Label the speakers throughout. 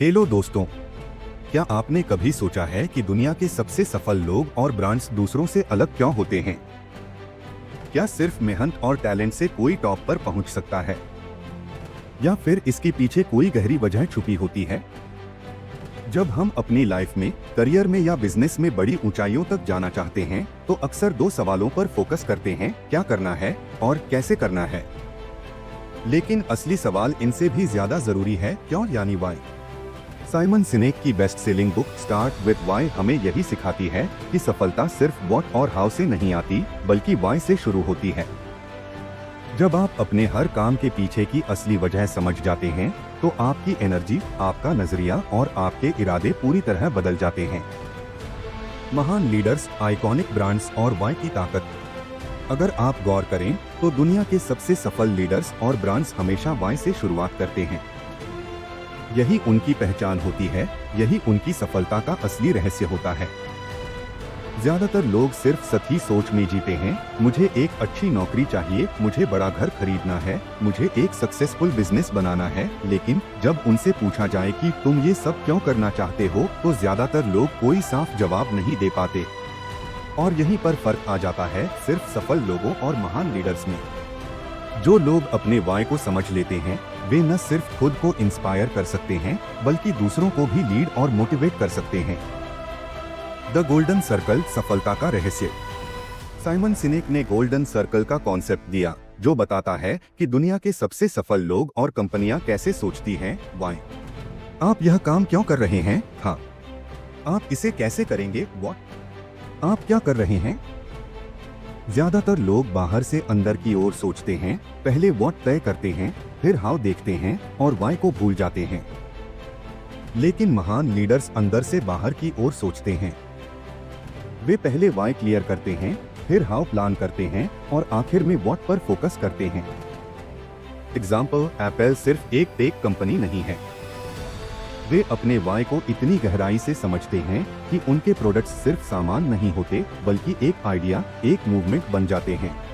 Speaker 1: Hello दोस्तों, क्या आपने कभी सोचा है कि दुनिया के सबसे सफल लोग और ब्रांड्स दूसरों से अलग क्यों होते हैं? क्या सिर्फ मेहनत और टैलेंट से कोई टॉप पर पहुंच सकता है, या फिर इसके पीछे कोई गहरी वजह छुपी होती है? जब हम अपनी लाइफ में, करियर में या बिजनेस में बड़ी ऊंचाइयों तक जाना चाहते हैं, तो अक्सर दो सवालों पर फोकस करते हैं: क्या करना है और कैसे करना है। लेकिन असली सवाल इनसे भी ज्यादा जरूरी है, क्यों यानी व्हाई। साइमन सिनेक की best selling book start with why हमें यही सिखाती है कि सफलता सिर्फ व्हाट और हाउ से नहीं आती, बल्कि व्हाई से शुरू होती है। जब आप अपने हर काम के पीछे की असली वजह समझ जाते हैं, तो आपकी एनर्जी, आपका नजरिया और आपके इरादे पूरी तरह बदल जाते हैं। महान लीडर्स, आइकॉनिक ब्रांड्स और व्हाई की ताकत। अगर आप गौर करें, तो दुनिया के सबसे सफल लीडर्स और ब्रांड्स हमेशा व्हाई से शुरुआत करते हैं। यही उनकी पहचान होती है, यही उनकी सफलता का असली रहस्य होता है। ज्यादातर लोग सिर्फ सही सोच में जीते हैं: मुझे एक अच्छी नौकरी चाहिए, मुझे बड़ा घर खरीदना है, मुझे एक सक्सेसफुल बिजनेस बनाना है। लेकिन जब उनसे पूछा जाए कि तुम ये सब क्यों करना चाहते हो, तो ज्यादातर लोग कोई साफ जवाब नहीं दे पाते। और यहीं पर फर्क आ जाता है सिर्फ सफल लोगों और महान लीडर्स में। जो लोग अपने व्हाई को समझ लेते हैं, वे न सिर्फ खुद को इंस्पायर कर सकते हैं, बल्कि दूसरों को भी लीड और मोटिवेट कर सकते हैं। द गोल्डन सर्कल, सफलता का रहस्य। साइमन सिनेक ने गोल्डन सर्कल का कॉन्सेप्ट दिया, जो बताता है कि दुनिया के सबसे सफल लोग और कंपनियां कैसे सोचती हैं। व्हाई। आप यह काम क्यों कर रहे हैं? हाँ। आप इसे कैसे करेंगे? व्हाट। आप क्या कर रहे हैं? ज्यादातर लोग बाहर से अंदर की ओर सोचते हैं, पहले व्हाट तय करते हैं, फिर हाउ देखते हैं और व्हाई को भूल जाते हैं। लेकिन महान लीडर्स अंदर से बाहर की ओर सोचते हैं। वे पहले व्हाई क्लियर करते हैं, फिर हाउ प्लान करते हैं और आखिर में व्हाट पर फोकस करते हैं। एग्जाम्पल, एप्पल सिर्फ एक टेक कंपनी नहीं है। वे अपने व्हाई को इतनी गहराई से समझते हैं कि उनके प्रोडक्ट्स सिर्फ सामान नहीं होते, बल्कि एक आइडिया, एक मूवमेंट बन जाते हैं।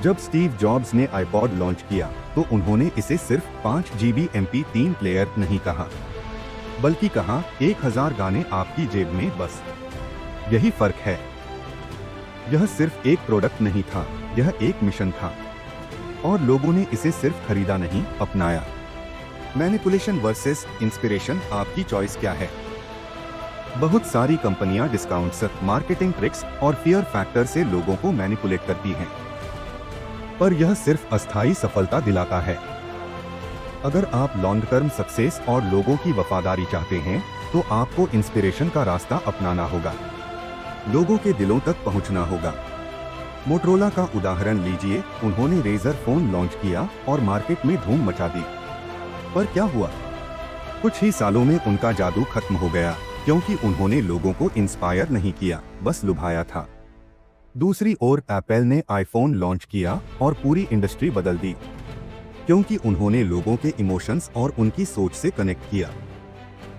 Speaker 1: जब स्टीव जॉब्स ने आईपॉड लॉन्च किया, तो उन्होंने इसे सिर्फ 5 GB MP3 प्लेयर नहीं कहा, बल्कि कहा 1000 गाने आपकी जेब में बस। यही फर्क है। यह सिर्फ एक प्रोडक्ट नहीं था, यह एक मिशन था। और लोगों ने इसे सिर्फ खरीदा नहीं, अपनाया। मैनिपुलेशन वर्सेस इंस्पिरेशन, आपकी चॉइस क्या है? बहुत सारी कंपनियां डिस्काउंट्स, मार्केटिंग ट्रिक्स और फियर फैक्टर से लोगों को मैनिपुलेट करती हैं। पर यह सिर्फ अस्थायी सफलता दिलाता है। अगर आप लॉन्ग टर्म सक्सेस और लोगों की वफादारी चाहते हैं, तो आपको इंस्पिरेशन का रास्ता अपनाना होगा। लोगों के दिलों तक पहुंचना होगा। मोटरोला का उदाहरण लीजिए, उन्होंने रेजर फोन लॉन्च किया और मार्केट में धूम मचा दी। पर क्या हुआ? कुछ ही सालों में उनका जादू खत्म हो गया, क्योंकि उन्होंने लोगों को इंस्पायर नहीं किया, बस लुभाया था। दूसरी ओर एप्पल ने आईफोन लॉन्च किया और पूरी इंडस्ट्री बदल दी, क्योंकि उन्होंने लोगों के इमोशंस और उनकी सोच से कनेक्ट किया।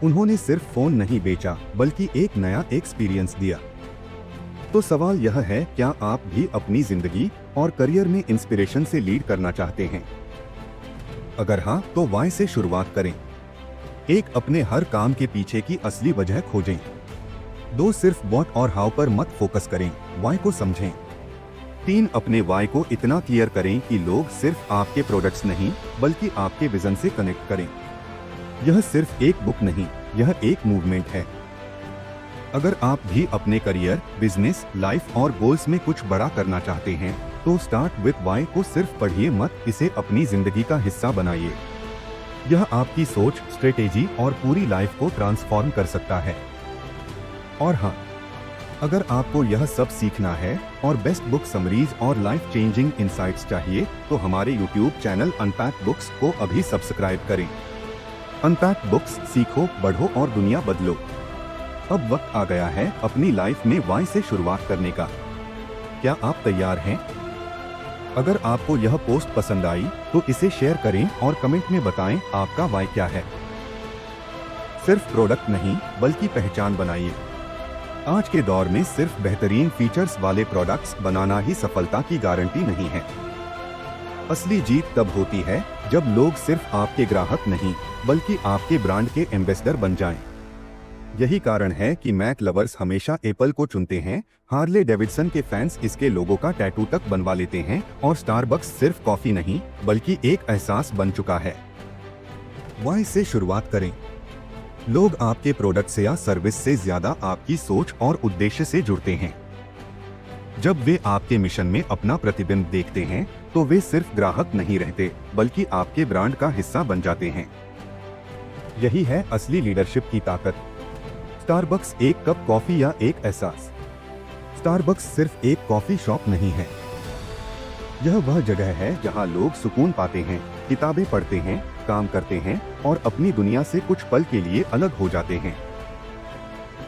Speaker 1: उन्होंने सिर्फ फोन नहीं बेचा, बल्कि एक नया एक्सपीरियंस दिया। तो सवाल यह है, क्या आप भी अपनी जिंदगी और करियर में इंस्पिरेशन से लीड करना चाहते हैं? अगर हाँ, तो व्हाई से शुरुआत करें। एक, अपने हर काम के पीछे की असली वजह खोजें। 2, सिर्फ व्हाट और हाउ पर मत फोकस करें, व्हाई को समझें। 3, अपने व्हाई को इतना क्लियर करें कि लोग सिर्फ आपके प्रोडक्ट्स नहीं, बल्कि आपके विजन से कनेक्ट करें। यह सिर्फ एक बुक नहीं, यह एक मूवमेंट है। अगर आप भी अपने करियर, बिजनेस, लाइफ और गोल्स में कुछ बड़ा करना चाहते हैं, तो स्टार्ट विद व्हाई को सिर्फ पढ़िए मत, इसे अपनी जिंदगी का हिस्सा बनाइए। यह आपकी सोच, स्ट्रेटेजी और पूरी लाइफ को ट्रांसफॉर्म कर सकता है। और हाँ, अगर आपको यह सब सीखना है और बेस्ट बुक समरीज और लाइफ चेंजिंग इंसाइट्स चाहिए, तो हमारे YouTube चैनल अनपैक्ड बुक्स को अभी सब्सक्राइब करें। अनपैक्ड बुक्स, सीखो, बढ़ो और दुनिया बदलो। अब वक्त आ गया है अपनी लाइफ में व्हाई से शुरुआत करने का। क्या आप तैयार हैं? अगर आपको यह पोस्ट पसंद आई, तो इसे शेयर करें और कमेंट में बताएं आपका व्हाई क्या है। सिर्फ प्रोडक्ट नहीं, बल्कि पहचान बनाइए। आज के दौर में सिर्फ बेहतरीन फीचर्स वाले प्रोडक्ट्स बनाना ही सफलता की गारंटी नहीं है। असली जीत तब होती है जब लोग सिर्फ आपके ग्राहक नहीं बल्कि आपके ब्रांड के एम्बेसडर बन जाएं। यही कारण है कि मैक लवर्स हमेशा एप्पल को चुनते हैं, हार्ले डेविडसन के फैंस इसके लोगो का टैटू तक बनवा लेते हैं और स्टारबक्स सिर्फ कॉफी नहीं बल्कि एक एहसास बन चुका है। वाई से शुरुआत करें। लोग आपके प्रोडक्ट से या सर्विस से ज्यादा आपकी सोच और उद्देश्य से जुड़ते हैं। जब वे आपके मिशन में अपना प्रतिबिंब देखते हैं तो वे सिर्फ ग्राहक नहीं रहते बल्कि आपके ब्रांड का हिस्सा बन जाते हैं। यही है असली लीडरशिप की ताकत। स्टारबक्स एक कप कॉफी या एक एहसास। स्टारबक्स सिर्फ एक कॉफी शॉप नहीं है, यह वह जगह है जहां लोग सुकून पाते हैं, किताबें पढ़ते हैं, काम करते हैं और अपनी दुनिया से कुछ पल के लिए अलग हो जाते हैं।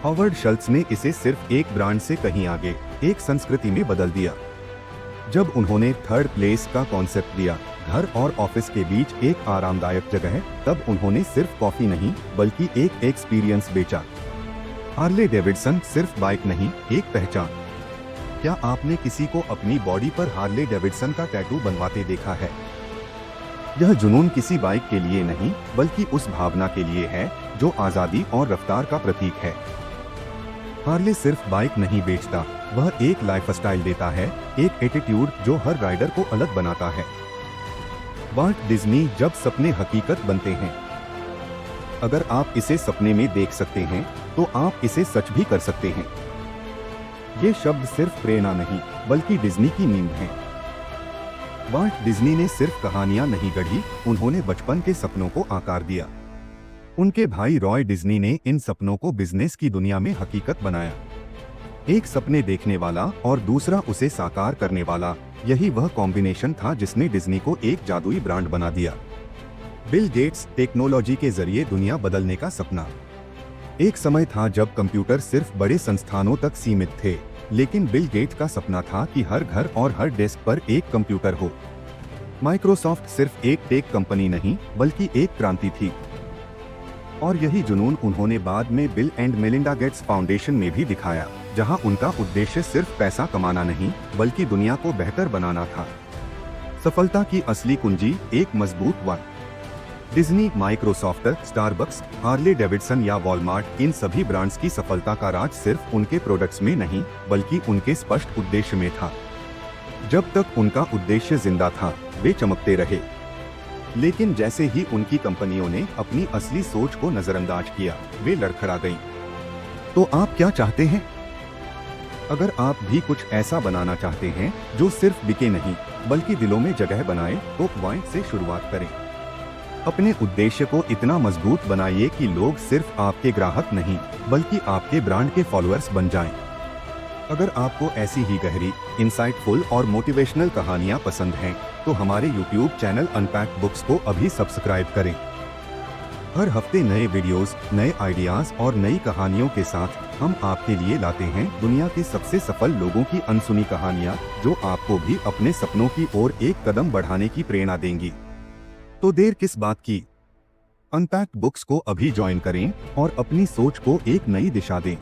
Speaker 1: हॉवर्ड शल्ट्ज ने इसे सिर्फ एक ब्रांड से कहीं आगे, एक संस्कृति में बदल दिया। जब उन्होंने थर्ड प्लेस का कॉन्सेप्ट दिया, घर और ऑफिस के बीच एक आरामदायक जगह, तब उन्होंने सिर्फ कॉफी नहीं बल्कि एक एक्सपीरियंस बेचा। हार्ले डेविडसन सिर्फ बाइक नहीं, एक पहचान। क्या आपने किसी को अपनी बॉडी पर हार्ले डेविडसन का टैटू बनवाते देखा है? यह जुनून किसी बाइक के लिए नहीं बल्कि उस भावना के लिए है जो आजादी और रफ्तार का प्रतीक है। हार्ले सिर्फ बाइक नहीं बेचता, वह एक लाइफस्टाइल देता है, एक एटीट्यूड जो हर राइडर को अलग बनाता है। वाल्ट डिज्नी जब सपने हकीकत बनते हैं। अगर आप इसे सपने में देख सकते हैं तो आप इसे सच भी कर सकते हैं। ये शब्द सिर्फ प्रेरणा नहीं बल्कि डिज्नी की नींव है। वाल्ट डिज्नी ने सिर्फ कहानियां नहीं गढ़ी, उन्होंने बचपन के सपनों को आकार दिया। उनके भाई रॉय डिज्नी ने इन सपनों को बिजनेस की दुनिया में हकीकत बनाया। एक सपने देखने वाला और दूसरा उसे साकार करने वाला, यही वह कॉम्बिनेशन था जिसने डिज्नी को एक जादुई ब्रांड बना दिया। बिल गेट्स, टेक्नोलॉजी के जरिए दुनिया बदलने का सपना। एक समय था जब कंप्यूटर सिर्फ बड़े संस्थानों तक सीमित थे, लेकिन बिल गेट्स का सपना था कि हर घर और हर डेस्क पर एक कंप्यूटर हो। माइक्रोसॉफ्ट सिर्फ एक टेक कंपनी नहीं बल्कि एक क्रांति थी। और यही जुनून उन्होंने बाद में bill and Melinda Gates foundation में भी दिखाया, जहां उनका उद्देश्य सिर्फ पैसा कमाना नहीं बल्कि दुनिया को बेहतर बनाना था। सफलता की असली कुंजी एक मजबूत why. Disney, Microsoft, Starbucks, Harley Davidson या वॉलमार्ट, इन सभी ब्रांड्स की सफलता का राज सिर्फ उनके प्रोडक्ट्स में नहीं बल्कि उनके स्पष्ट उद्देश्य में था। जब तक उनका उद्देश्य जिंदा था वे चमकते रहे, लेकिन जैसे ही उनकी कंपनियों ने अपनी असली सोच को नजरअंदाज किया वे लड़खड़ा गईं। तो आप क्या चाहते हैं? अगर आप भी कुछ ऐसा बनाना चाहते हैं जो सिर्फ बिके नहीं बल्कि दिलों में जगह बनाए तो वाई से शुरुआत करें। अपने उद्देश्य को इतना मजबूत बनाइए कि लोग सिर्फ आपके ग्राहक नहीं बल्कि आपके ब्रांड के फॉलोअर्स बन जाएं। अगर आपको ऐसी ही गहरी, इंसाइटफुल और मोटिवेशनल कहानियां पसंद हैं, तो हमारे YouTube चैनल अनपैक्ड बुक्स को अभी सब्सक्राइब करें। हर हफ्ते नए वीडियोस, नए आइडियाज और नई कहानियों के साथ हम आपके लिए लाते हैं दुनिया के सबसे सफल लोगों की अनसुनी कहानियां, जो आपको भी अपने सपनों की ओर एक कदम बढ़ाने की प्रेरणा देंगी। तो देर किस बात की? अनपैक्ड बुक्स को अभी ज्वाइन करें और अपनी सोच को एक नई दिशा दें।